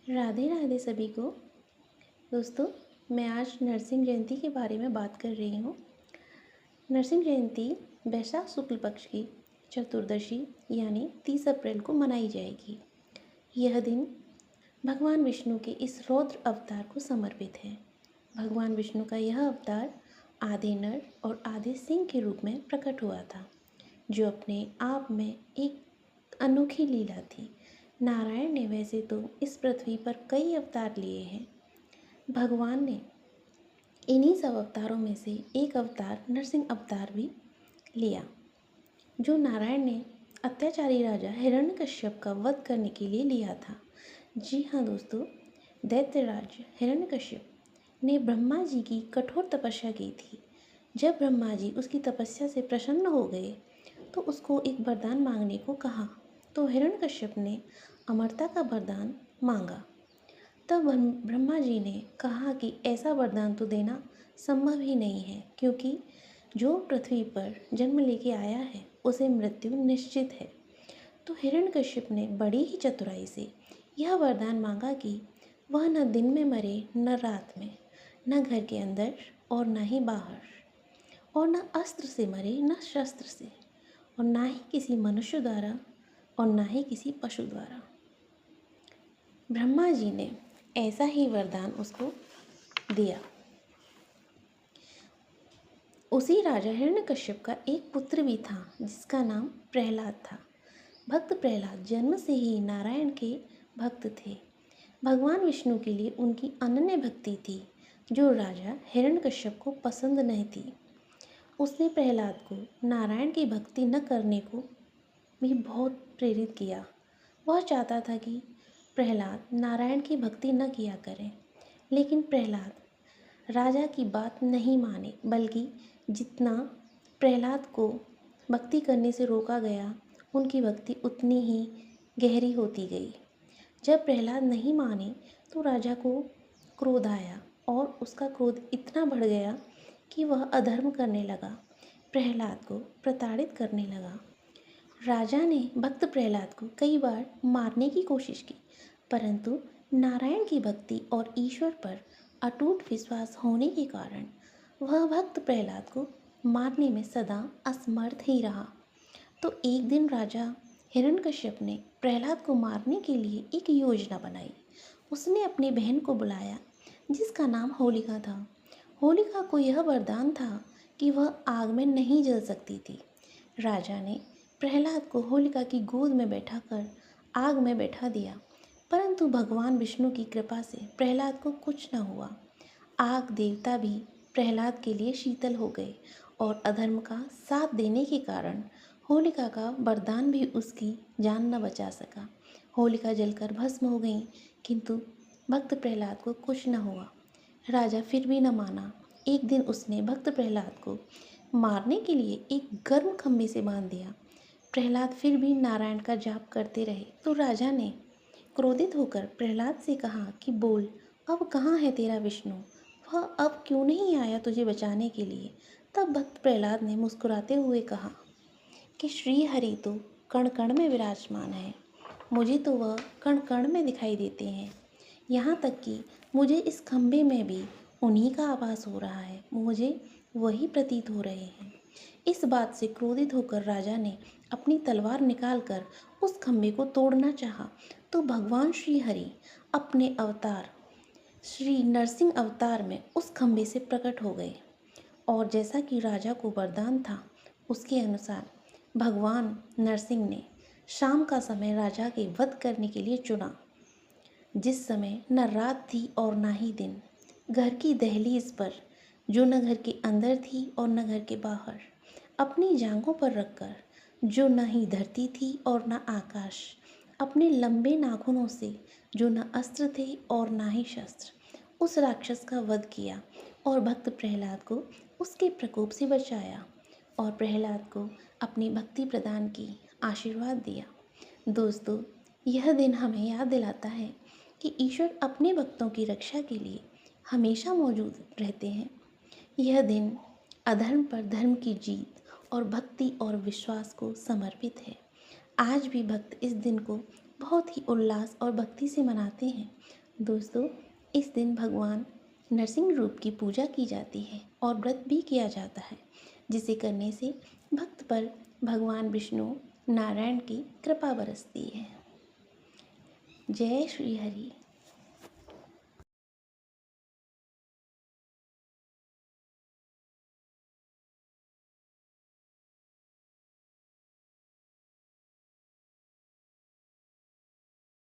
राधे राधे सभी को। दोस्तों, मैं आज नरसिंह जयंती के बारे में बात कर रही हूँ। नरसिंह जयंती वैशाख शुक्ल पक्ष की चतुर्दशी यानी 30 अप्रैल को मनाई जाएगी। यह दिन भगवान विष्णु के इस रौद्र अवतार को समर्पित है। भगवान विष्णु का यह अवतार आधे नर और आधे सिंह के रूप में प्रकट हुआ था, जो अपने आप में एक अनोखी लीला थी। नारायण ने वैसे तो इस पृथ्वी पर कई अवतार लिए हैं। भगवान ने इन्हीं सब अवतारों में से एक अवतार नरसिंह अवतार भी लिया, जो नारायण ने अत्याचारी राजा हिरण्यकश्यप का वध करने के लिए लिया था। जी हाँ दोस्तों, दैत्यराज हिरण्यकश्यप ने ब्रह्मा जी की कठोर तपस्या की थी। जब ब्रह्मा जी उसकी तपस्या से प्रसन्न हो गए तो उसको एक वरदान मांगने को कहा, तो हिरण्यकश्यप ने अमरता का वरदान मांगा। तब ब्रह्मा जी ने कहा कि ऐसा वरदान तो देना संभव ही नहीं है, क्योंकि जो पृथ्वी पर जन्म लेके आया है उसे मृत्यु निश्चित है। तो हिरण्यकश्यप ने बड़ी ही चतुराई से यह वरदान मांगा कि वह न दिन में मरे न रात में, न घर के अंदर और न ही बाहर, और न अस्त्र से मरे न शस्त्र से, और ना ही किसी मनुष्य द्वारा और ना ही किसी पशु द्वारा। ब्रह्मा जी ने ऐसा ही वरदान उसको दिया। उसी राजा हिरण्यकश्यप का एक पुत्र भी था, जिसका नाम प्रहलाद था। भक्त प्रहलाद जन्म से ही नारायण के भक्त थे। भगवान विष्णु के लिए उनकी अनन्य भक्ति थी, जो राजा हिरण्यकश्यप को पसंद नहीं थी। उसने प्रहलाद को नारायण की भक्ति न करने को भी बहुत प्रेरित किया। वह चाहता था कि प्रहलाद नारायण की भक्ति न किया करें, लेकिन प्रहलाद राजा की बात नहीं माने, बल्कि जितना प्रहलाद को भक्ति करने से रोका गया, उनकी भक्ति उतनी ही गहरी होती गई। जब प्रहलाद नहीं माने तो राजा को क्रोध आया, और उसका क्रोध इतना बढ़ गया कि वह अधर्म करने लगा, प्रहलाद को प्रताड़ित करने लगा। राजा ने भक्त प्रहलाद को कई बार मारने की कोशिश की, परंतु नारायण की भक्ति और ईश्वर पर अटूट विश्वास होने के कारण वह भक्त प्रहलाद को मारने में सदा असमर्थ ही रहा। तो एक दिन राजा हिरण्यकश्यप ने प्रहलाद को मारने के लिए एक योजना बनाई। उसने अपनी बहन को बुलाया, जिसका नाम होलिका था। होलिका को यह वरदान था कि वह आग में नहीं जल सकती थी। राजा ने प्रहलाद को होलिका की गोद में बैठाकर आग में बैठा दिया, परंतु भगवान विष्णु की कृपा से प्रहलाद को कुछ न हुआ। आग देवता भी प्रहलाद के लिए शीतल हो गए, और अधर्म का साथ देने के कारण होलिका का वरदान भी उसकी जान न बचा सका। होलिका जलकर भस्म हो गई, किंतु भक्त प्रहलाद को कुछ न हुआ। राजा फिर भी न माना। एक दिन उसने भक्त प्रहलाद को मारने के लिए एक गर्म खंभे से बांध दिया। प्रहलाद फिर भी नारायण का जाप करते रहे, तो राजा ने क्रोधित होकर प्रहलाद से कहा कि बोल, अब कहाँ है तेरा विष्णु? वह अब क्यों नहीं आया तुझे बचाने के लिए? तब भक्त प्रहलाद ने मुस्कुराते हुए कहा कि श्री हरि तो कण कण में विराजमान है, मुझे तो वह कण कण में दिखाई देते हैं। यहाँ तक कि मुझे इस खंभे में भी उन्हीं का आभास हो रहा है, मुझे वही प्रतीत हो रहे हैं। इस बात से क्रोधित होकर राजा ने अपनी तलवार निकालकर उस खंभे को तोड़ना चाहा, तो भगवान श्री हरि अपने अवतार श्री नरसिंह अवतार में उस खंभे से प्रकट हो गए, और जैसा कि राजा को वरदान था, उसके अनुसार भगवान नरसिंह ने शाम का समय राजा के वध करने के लिए चुना, जिस समय न रात थी और न ही दिन। घर की दहलीज पर, जो न घर के अंदर थी और न घर के बाहर, अपनी जांघों पर रखकर, जो न ही धरती थी और न आकाश, अपने लंबे नाखूनों से, जो न अस्त्र थे और न ही शस्त्र, उस राक्षस का वध किया, और भक्त प्रहलाद को उसके प्रकोप से बचाया, और प्रहलाद को अपनी भक्ति प्रदान की, आशीर्वाद दिया। दोस्तों, यह दिन हमें याद दिलाता है कि ईश्वर अपने भक्तों की रक्षा के लिए हमेशा मौजूद रहते हैं। यह दिन अधर्म पर धर्म की जीत और भक्ति और विश्वास को समर्पित है। आज भी भक्त इस दिन को बहुत ही उल्लास और भक्ति से मनाते हैं। दोस्तों, इस दिन भगवान नरसिंह रूप की पूजा की जाती है और व्रत भी किया जाता है, जिसे करने से भक्त पर भगवान विष्णु नारायण की कृपा बरसती है। जय श्री हरि।